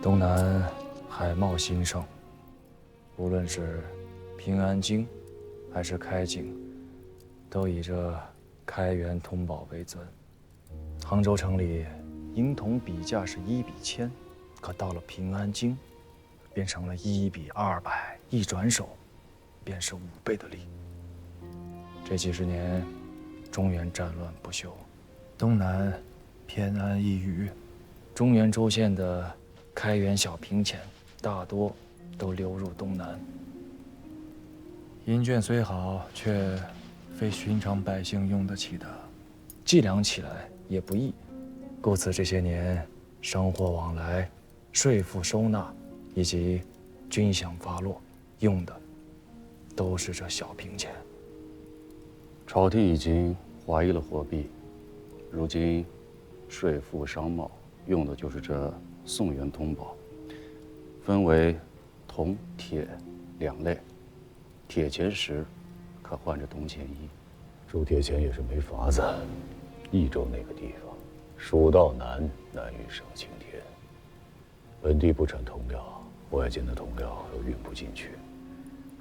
东南海贸兴盛，无论是平安京还是开京，都以这开元通宝为尊。杭州城里银铜比价是1比1000，可到了平安京，变成了1比200，一转手便是5倍的利。这几十年，中原战乱不休，东南偏安一隅，中原州县的开元小平钱大多都流入东南。银券虽好，却非寻常百姓用得起的，计量起来也不易。故此这些年，商货往来、税赋收纳以及军饷发落，用的都是这小平钱。朝廷已经划一了货币，如今税赋商贸用的就是这宋元通宝，分为铜、铁2类。铁钱10可换着铜钱1。铸铁钱也是没法子。益州那个地方，蜀道难于上青天，本地不产铜料，外间的铜料又运不进去。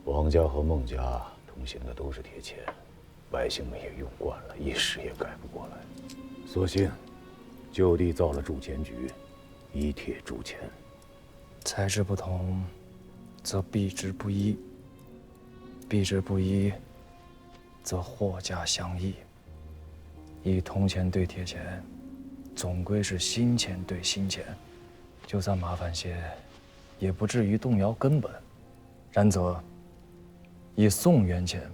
王家和孟家通行的都是铁钱，百姓们也用惯了，一时也改不过来。索性就地造了铸钱局，以铁铸钱。材质不同，则币值不一；币值不一，则货价相异。以铜钱兑铁钱，总归是新钱兑新钱，就算麻烦些，也不至于动摇根本。然则，以宋元钱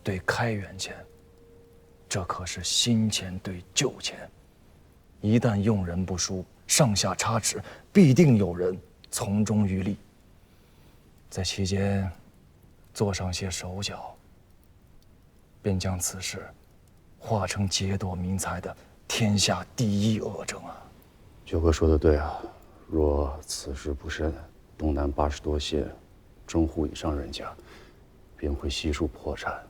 兑开元钱，这可是新钱兑旧钱。一旦用人不淑，上下差池，必定有人从中渔利，在其间做上些手脚，便将此事化成劫夺民财的天下第一恶政啊！九哥说的对啊，若此事不慎，东南80多县中户以上人家便会悉数破产，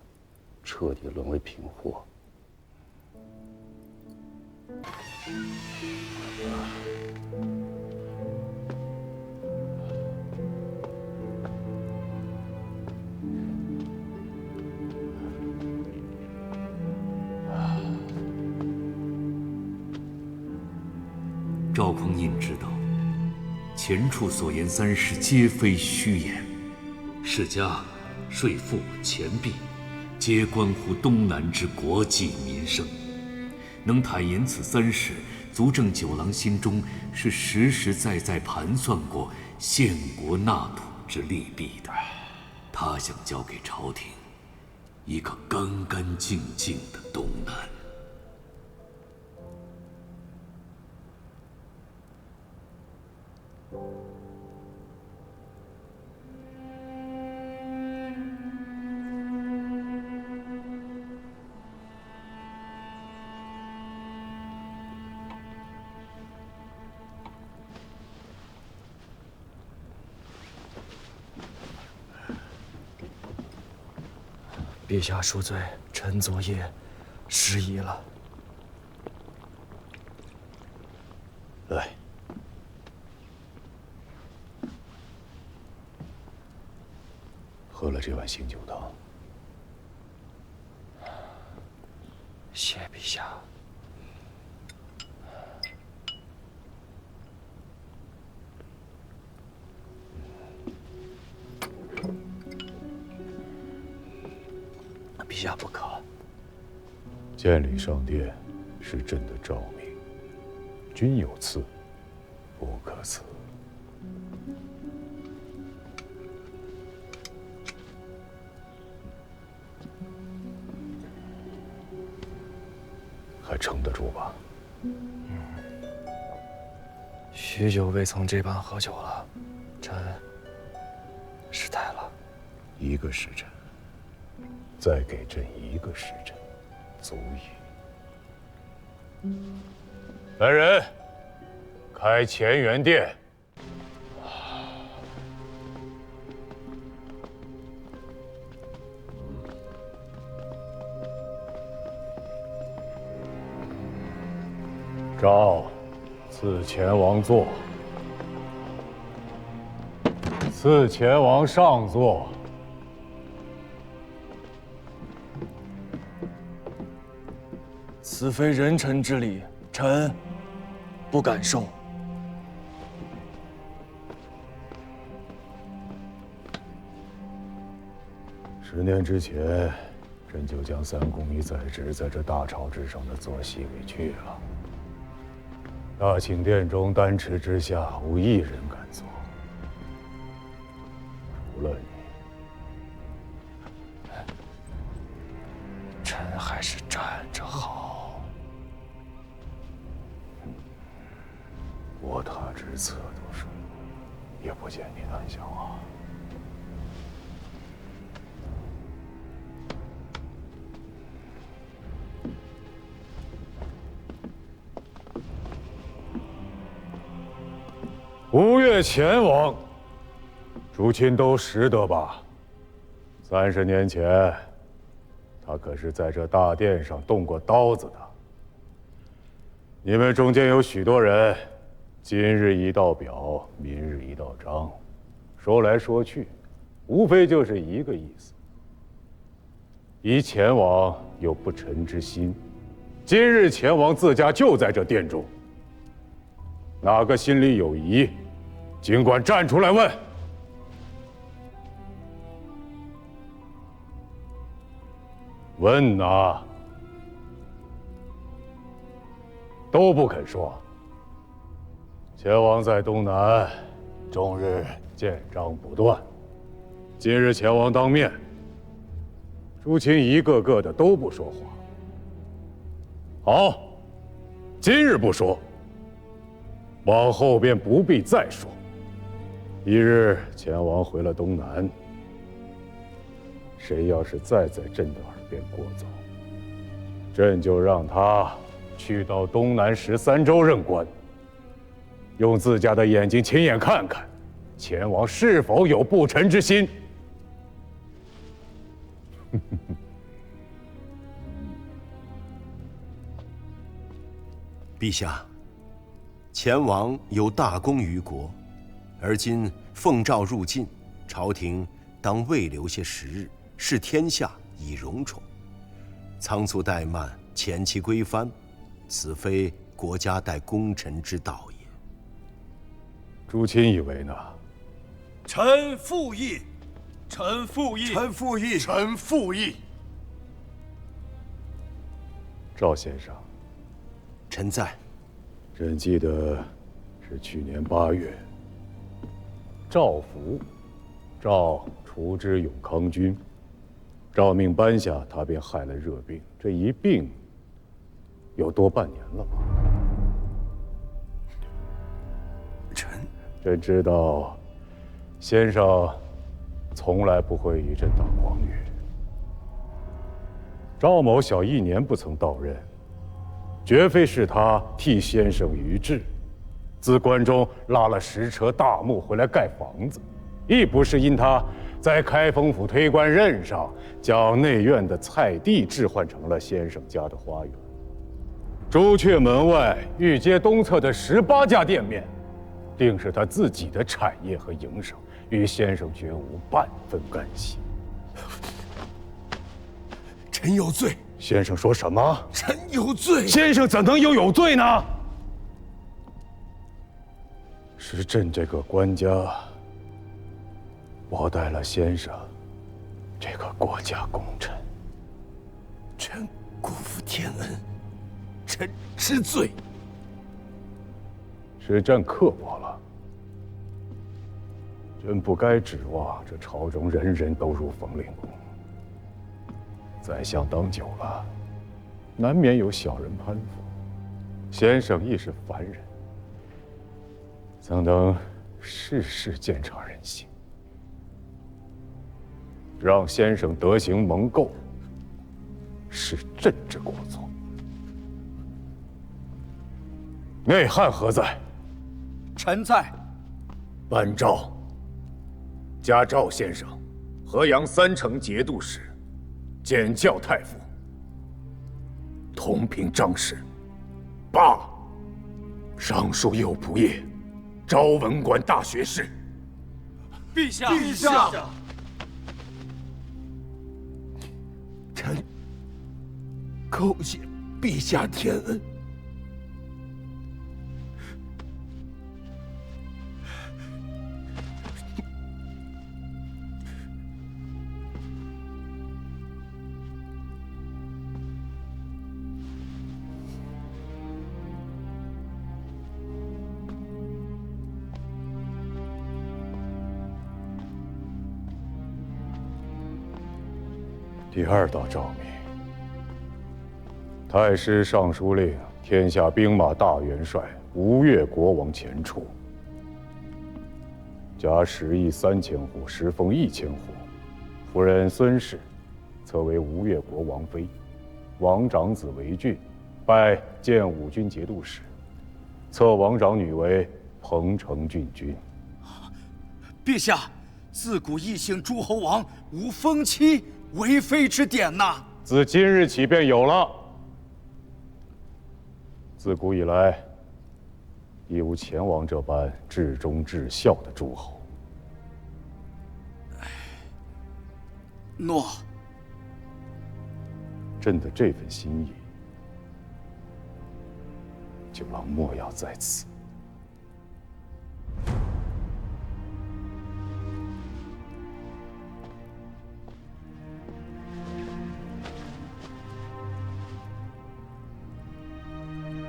彻底沦为贫货。赵匡胤知道，前处所言3事皆非虚言，世家、税赋、钱币，皆关乎东南之国计民生。能坦言此3事，足证九郎心中是实实在在盘算过献国纳土之利弊的。他想交给朝廷一个干干净净的东南。陛下恕罪，臣昨夜失仪了。来，喝了这碗醒酒汤。谢陛下。陛下不可。监理上殿是朕的诏命，君有赐，不可辞。还撑得住吧？许久未曾这般喝酒了，臣失态了。一个时辰，再给朕1个时辰，足矣。来人，开乾元殿。诏，赐前王座。赐前王上座。此非人臣之礼，臣不敢受。10年之前，朕就将三公一在职在这大朝之上的坐席给去了。大寝殿中丹池之下，无一人敢坐，除了你。臣还是站着好。卧榻之侧都是，也不见你胆小啊。吴越前王，诸亲都识得吧？30年前，他可是在这大殿上动过刀子的。你们中间有许多人，今日一道表，明日一道章，说来说去，无非就是一个意思：疑前王有不臣之心。今日前王自家就在这殿中。哪个心里有疑，尽管站出来问。问哪？都不肯说。前王在东南，终日见章不断。今日前王当面，诸亲一个个的都不说话。好，今日不说。往后便不必再说。一日前王回了东南，谁要是再在朕的耳边过早，朕就让他去到东南13州任官，用自家的眼睛亲眼看看，前王是否有不臣之心。陛下，前王有大功于国，而今奉诏入晋，朝廷当未留些时日，视天下以荣宠。仓促怠慢，前期规范，此非国家待功臣之道也。诸亲以为呢？臣附议，臣附议，臣附议，臣附议。赵先生，臣在。朕记得是去年8月，赵福，赵除之永康君，诏命颁下，他便害了热病。这一病有多半年了吧？朕知道，先生从来不会与朕当光宇。赵某小1年不曾到任，绝非是他替先生于治，自关中拉了10车大木回来盖房子，亦不是因他在开封府推官任上将内院的菜地置换成了先生家的花园。朱雀门外御街东侧的18家店面，定是他自己的产业和营生，与先生绝无半分干系。臣有罪。先生说什么？臣有罪。先生怎能有罪呢？是朕这个官家薄待了先生这个国家功臣，臣辜负天恩，臣知罪。是朕刻薄了。朕不该指望这朝中人人都如冯令公。宰相当久了，难免有小人攀附。先生亦是凡人，怎能事事见察人心？让先生德行蒙垢，是朕之过错。内翰何在？臣在。颁诏，加赵先生河阳3城节度使，检校太傅，同平章事。罢。尚书右仆射，昭文馆大学士。陛下，陛下，臣叩谢陛下天恩。第二道诏命：太师尚书令天下兵马大元帅吴越国王钱俶，加10亿3千户，实封1000户。夫人孙氏，册为吴越国王妃。王长子为俊，拜建武军节度使，册王长女为彭城郡君。陛下，自古异姓诸侯王无封妻为妃之典呐。自今日起便有了。自古以来，亦无前王这般至忠至孝的诸侯。诺。朕的这份心意，九郎莫要在此。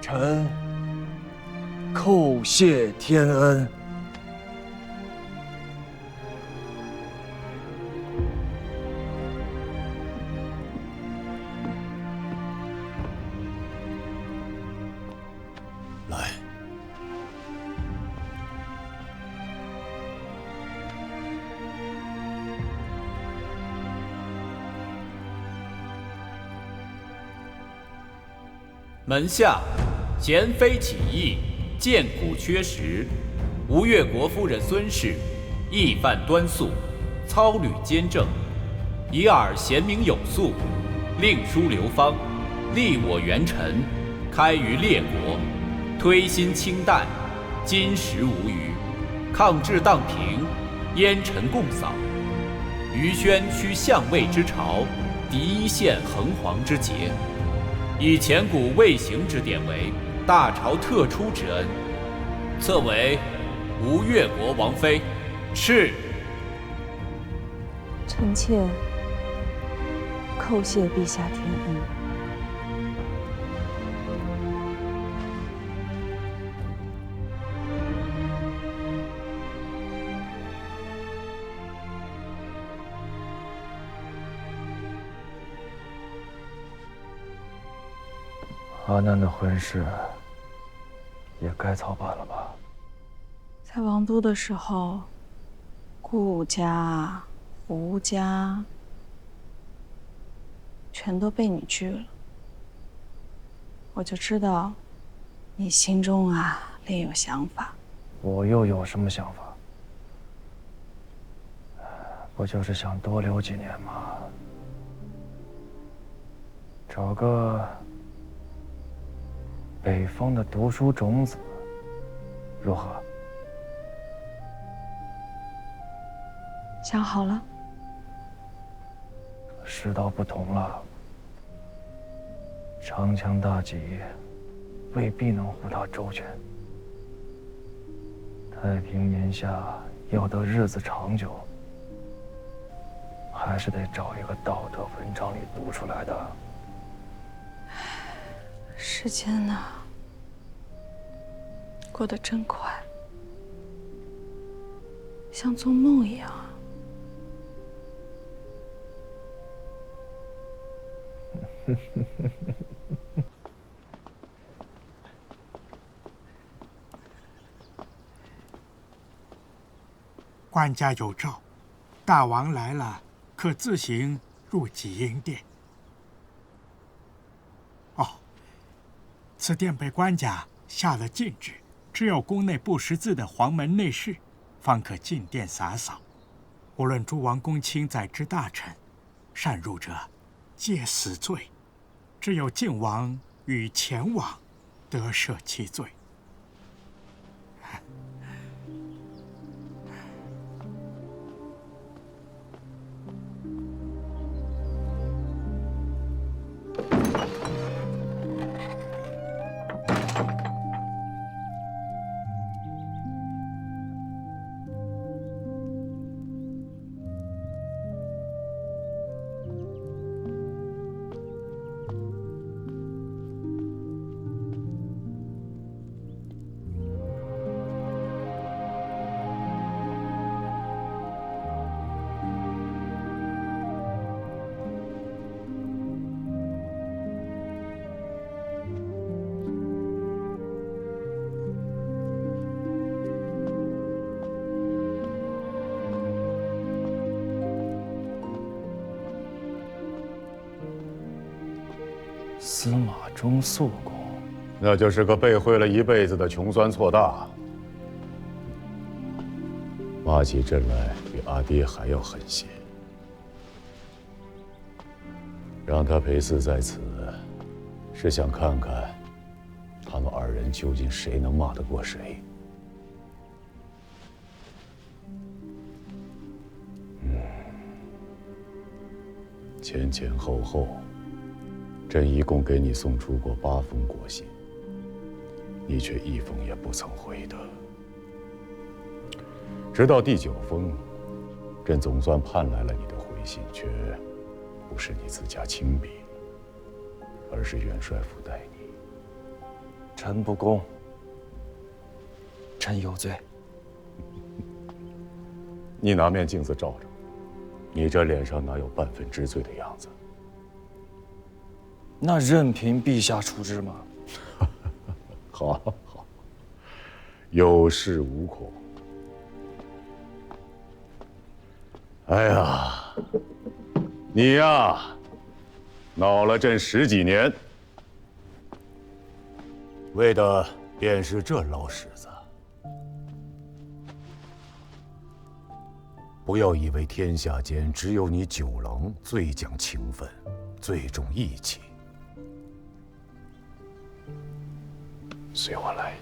臣叩谢天恩。来，门下贤妃起义，剑骨缺实。吴越国夫人孙氏，义范端肃，操履坚正，以尔贤明有素，令书流芳，立我元臣，开于列国，推心清淡，金石无虞，抗制荡平，烟尘共扫。于宣趋相位之朝，敌一线横黄之节。以前古未行之典为大朝特出之恩，册为吴越国王妃。敕。臣妾叩谢陛下天恩。阿难的婚事也该操办了吧？在王都的时候，顾家、胡家全都被你拒了，我就知道你心中另有想法。我又有什么想法？不就是想多留几年吗？找个北方的读书种子，如何？想好了？世道不同了，长枪大戟未必能护到周全。太平年下要得日子长久，还是得找一个道德文章里读出来的。时间呢，过得真快，像做梦一样啊。官家有诏，大王来了，可自行入极阴殿。哦，此殿被官家下了禁制，只有宫内不识字的黄门内侍，方可进殿洒扫。无论诸王公卿在之大臣，擅入者，皆死罪。只有靖王与前王得赦其罪。司马中肃公，那就是个被贿了一辈子的穷酸错大。骂起朕来比阿爹还要狠些。让他陪祀在此，是想看看他们二人究竟谁能骂得过谁。前前后后，朕一共给你送出过8封国信，你却一封也不曾回的。直到第9封，朕总算盼来了你的回信，却不是你自家亲笔，而是元帅府代你。臣不恭，臣有罪。你拿面镜子照照，你这脸上哪有半分知罪的样子？那任凭陛下处置吗？好，好，有恃无恐。哎呀，你呀，闹了朕10几年，为的便是这老屎子。不要以为天下间只有你9郎最讲情分，最重义气。随我来。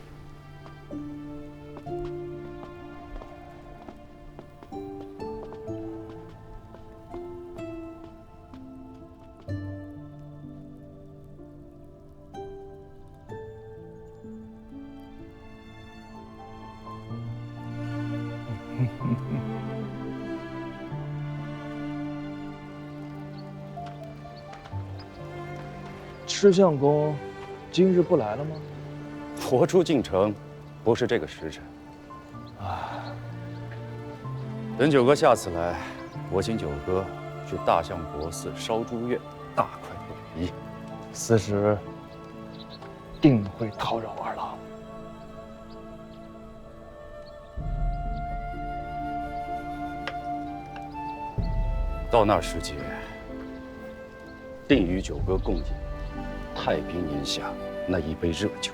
赤相公今日不来了吗？佛出京城，不是这个时辰。等九哥下次来，我请九哥去大相国寺烧猪月，大快朵颐。此时定会讨扰二郎。到那时节，定与九哥共饮太平年下那一杯热酒。